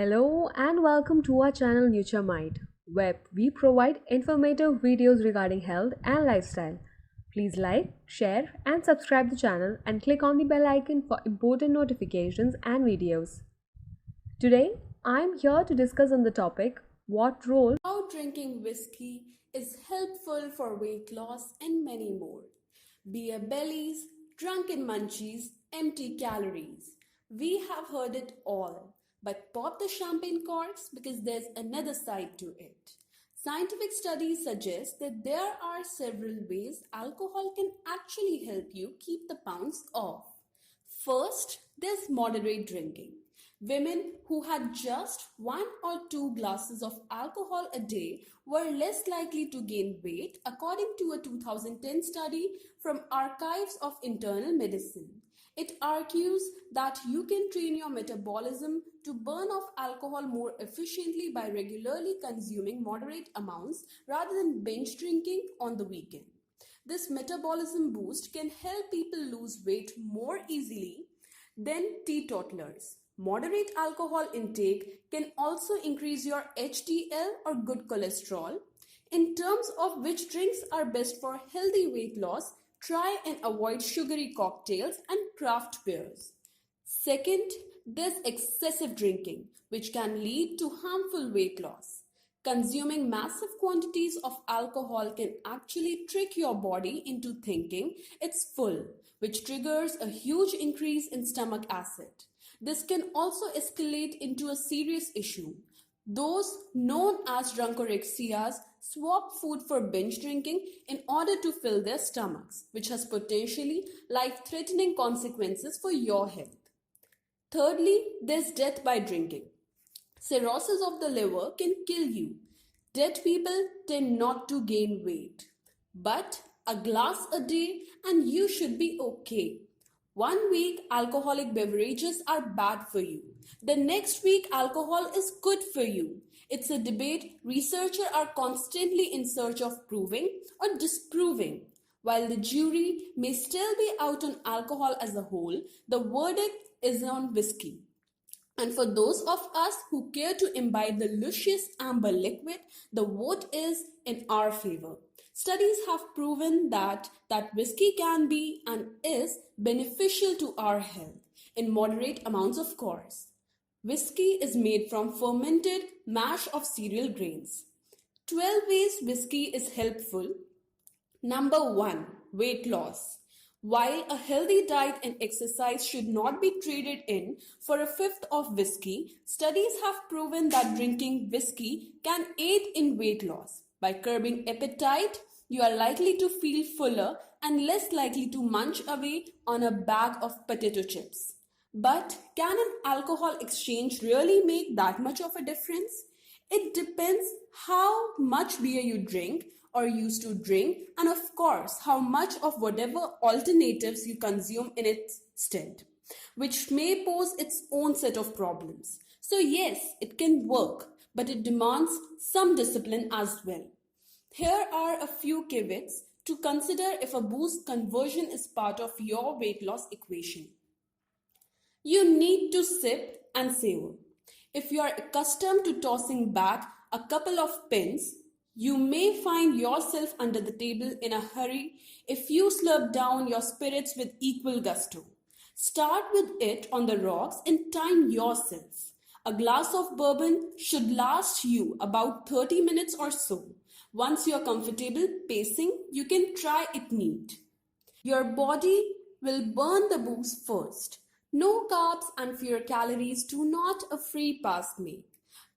Hello and welcome to our channel NutraMind, where we provide informative videos regarding health and lifestyle. Please like, share, and subscribe the channel and click on the bell icon for important notifications and videos. Today, I am here to discuss on the topic what role How drinking whiskey is helpful for weight loss and many more. Beer bellies, drunken munchies, empty calories. We have heard it all, but pop the champagne corks because there's another side to it. Scientific studies suggest that there are several ways alcohol can actually help you keep the pounds off. First, there's moderate drinking. Women who had just 1 or 2 glasses of alcohol a day were less likely to gain weight, according to a 2010 study from Archives of Internal Medicine. It argues that you can train your metabolism to burn off alcohol more efficiently by regularly consuming moderate amounts rather than binge drinking on the weekend. This metabolism boost can help people lose weight more easily than teetotalers. Moderate alcohol intake can also increase your HDL or good cholesterol. In terms of which drinks are best for healthy weight loss, try and avoid sugary cocktails and craft beers. Second, there's excessive drinking, which can lead to harmful weight loss. Consuming massive quantities of alcohol can actually trick your body into thinking it's full, which triggers a huge increase in stomach acid. This can also escalate into a serious issue. Those known as drunkorexias swap food for binge drinking in order to fill their stomachs, which has potentially life-threatening consequences for your health. Thirdly, there's death by drinking. Cirrhosis of the liver can kill you. Dead people tend not to gain weight. But a glass a day and you should be okay. 1 week, alcoholic beverages are bad for you. The next week, alcohol is good for you. It's a debate researchers are constantly in search of proving or disproving. While the jury may still be out on alcohol as a whole, the verdict is on whiskey. And for those of us who care to imbibe the luscious amber liquid, the vote is in our favor. Studies have proven that whiskey can be and is beneficial to our health, in moderate amounts of course. Whiskey is made from fermented mash of cereal grains. 12 ways whiskey is helpful. Number 1. Weight loss. While a healthy diet and exercise should not be traded in for a fifth of whiskey, studies have proven that drinking whiskey can aid in weight loss. By curbing appetite, you are likely to feel fuller and less likely to munch away on a bag of potato chips. But can an alcohol exchange really make that much of a difference? It depends how much beer you drink or used to drink, and of course, how much of whatever alternatives you consume in its stead, which may pose its own set of problems. So, yes, it can work, but it demands some discipline as well. Here are a few caveats to consider if a booze conversion is part of your weight loss equation. You need to sip and savor. If you are accustomed to tossing back a couple of pins, you may find yourself under the table in a hurry if you slurp down your spirits with equal gusto. Start with it on the rocks and time yourself. A glass of bourbon should last you about 30 minutes or so. Once you are comfortable pacing, you can try it neat. Your body will burn the booze first. No carbs and fewer calories do not a free pass make.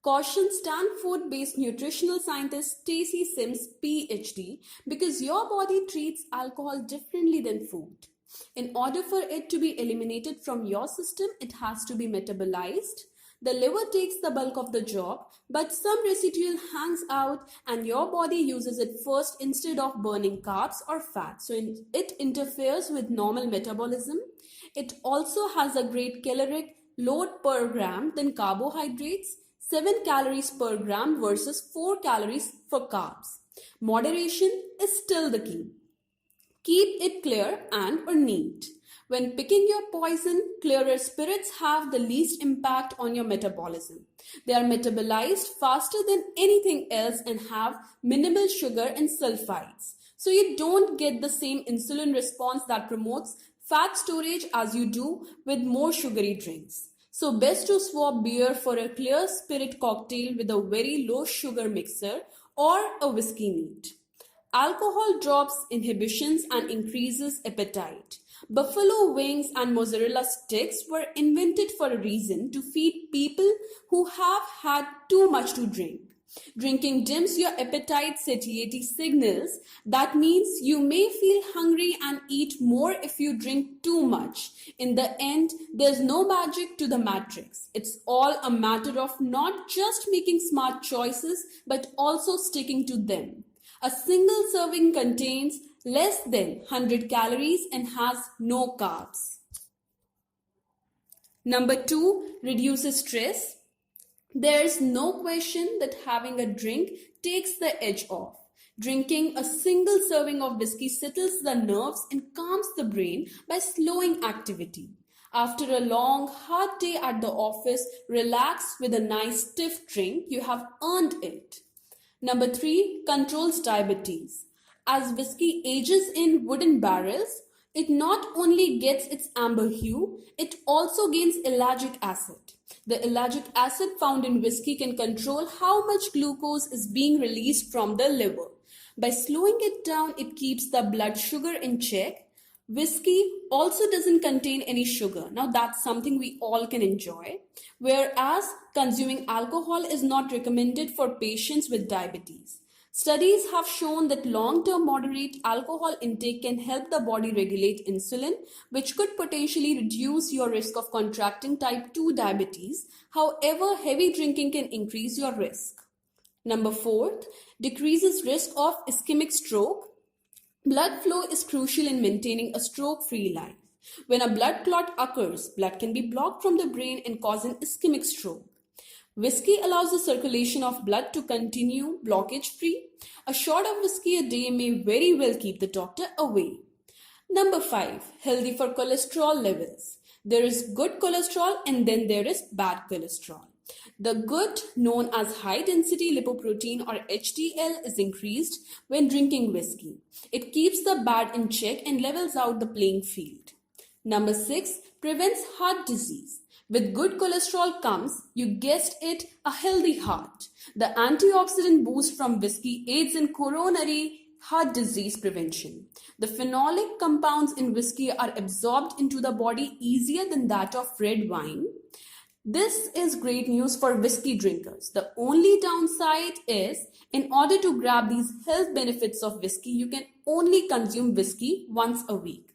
Caution Stanford-based nutritional scientist Stacy Sims, PhD, because your body treats alcohol differently than food. In order for it to be eliminated from your system, it has to be metabolized. The liver takes the bulk of the job, but some residual hangs out and your body uses it first instead of burning carbs or fat. So it interferes with normal metabolism. It also has a great caloric load per gram than carbohydrates, 7 calories per gram versus 4 calories for carbs. Moderation is still the key. Keep it clear and or neat. When picking your poison, clearer spirits have the least impact on your metabolism. They are metabolized faster than anything else and have minimal sugar and sulfides. So you don't get the same insulin response that promotes fat storage as you do with more sugary drinks. So best to swap beer for a clear spirit cocktail with a very low sugar mixer or a whiskey neat. Alcohol drops inhibitions and increases appetite. Buffalo wings and mozzarella sticks were invented for a reason, to feed people who have had too much to drink. Drinking dims your appetite satiety signals. That means you may feel hungry and eat more if you drink too much. In the end, there's no magic to the matrix. It's all a matter of not just making smart choices, but also sticking to them. A single serving contains less than 100 calories and has no carbs. Number 2, reduces stress. There's no question that having a drink takes the edge off. Drinking a single serving of whiskey settles the nerves and calms the brain by slowing activity. After a long, hard day at the office, relax with a nice stiff drink. You have earned it. Number 3, controls diabetes. As whiskey ages in wooden barrels, it not only gets its amber hue, it also gains ellagic acid. The ellagic acid found in whiskey can control how much glucose is being released from the liver. By slowing it down, it keeps the blood sugar in check. Whiskey also doesn't contain any sugar. Now that's something we all can enjoy. Whereas consuming alcohol is not recommended for patients with diabetes. Studies have shown that long-term moderate alcohol intake can help the body regulate insulin, which could potentially reduce your risk of contracting type 2 diabetes. However, heavy drinking can increase your risk. Number 4, decreases risk of ischemic stroke. Blood flow is crucial in maintaining a stroke-free life. When a blood clot occurs, blood can be blocked from the brain and cause an ischemic stroke. Whiskey allows the circulation of blood to continue blockage-free. A shot of whiskey a day may very well keep the doctor away. Number 5, healthy for cholesterol levels. There is good cholesterol and then there is bad cholesterol. The good, known as high-density lipoprotein or HDL, is increased when drinking whiskey. It keeps the bad in check and levels out the playing field. Number 6, prevents heart disease. With good cholesterol comes, you guessed it, a healthy heart. The antioxidant boost from whiskey aids in coronary heart disease prevention. The phenolic compounds in whiskey are absorbed into the body easier than that of red wine. This is great news for whiskey drinkers. The only downside is, in order to grab these health benefits of whiskey, you can only consume whiskey once a week.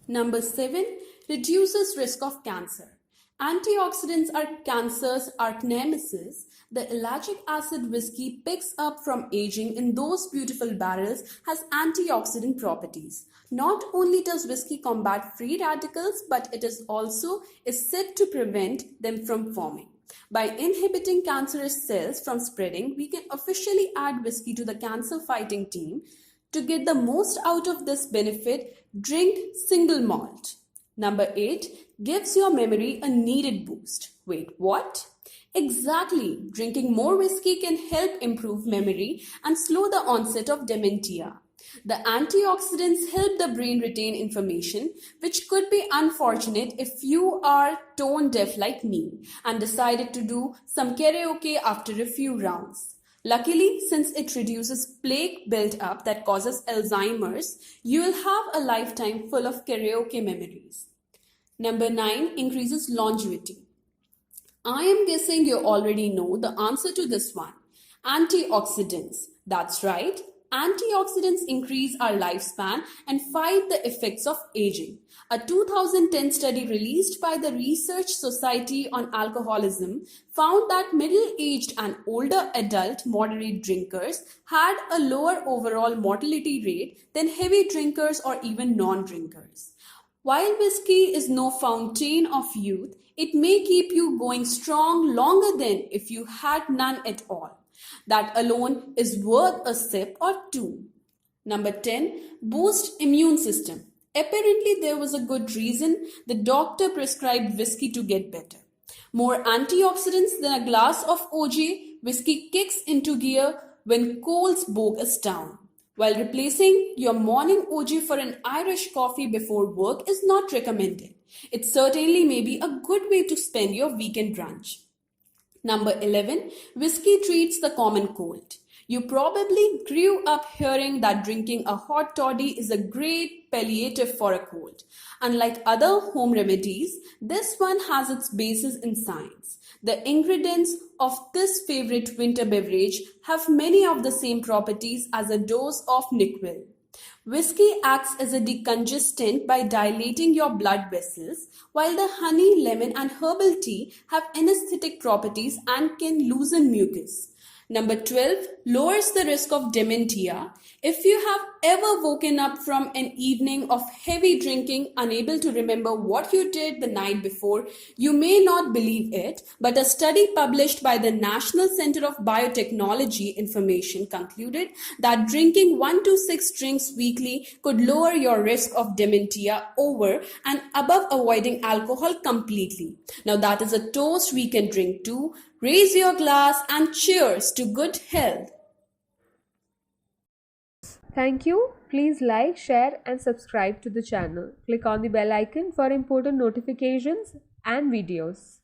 Number 7, reduces risk of cancer. Antioxidants are cancer's arch nemesis. The ellagic acid whiskey picks up from aging in those beautiful barrels has antioxidant properties. Not only does whiskey combat free radicals, but it is also said to prevent them from forming. By inhibiting cancerous cells from spreading, we can officially add whiskey to the cancer fighting team. To get the most out of this benefit, drink single malt. Number 8, gives your memory a needed boost. Wait, what? Exactly. Drinking more whiskey can help improve memory and slow the onset of dementia. The antioxidants help the brain retain information, which could be unfortunate if you are tone deaf like me and decided to do some karaoke after a few rounds. Luckily, since it reduces plaque build-up that causes Alzheimer's, you will have a lifetime full of karaoke memories. Number 9, increases longevity. I am guessing you already know the answer to this one. Antioxidants. That's right. Antioxidants increase our lifespan and fight the effects of aging. A 2010 study released by the Research Society on Alcoholism found that middle-aged and older adult moderate drinkers had a lower overall mortality rate than heavy drinkers or even non-drinkers. While whiskey is no fountain of youth, it may keep you going strong longer than if you had none at all. That alone is worth a sip or two. Number 10, boost immune system. Apparently, there was a good reason the doctor prescribed whiskey to get better. More antioxidants than a glass of OJ, whiskey kicks into gear when colds bog us down. While replacing your morning OJ for an Irish coffee before work is not recommended, it certainly may be a good way to spend your weekend brunch. Number 11, whiskey treats the common cold. You probably grew up hearing that drinking a hot toddy is a great palliative for a cold. Unlike other home remedies, this one has its basis in science. The ingredients of this favorite winter beverage have many of the same properties as a dose of NyQuil. Whiskey acts as a decongestant by dilating your blood vessels, while the honey, lemon, and herbal tea have anesthetic properties and can loosen mucus. Number 12 lowers the risk of dementia. If you have ever woken up from an evening of heavy drinking, unable to remember what you did the night before, you may not believe it, but a study published by the National Center of Biotechnology Information concluded that drinking 1 to 6 drinks weekly could lower your risk of dementia over and above avoiding alcohol completely. Now, that is a toast we can drink to. Raise your glass and cheers to good health. Thank you. Please like, share, and subscribe to the channel. Click on the bell icon for important notifications and videos.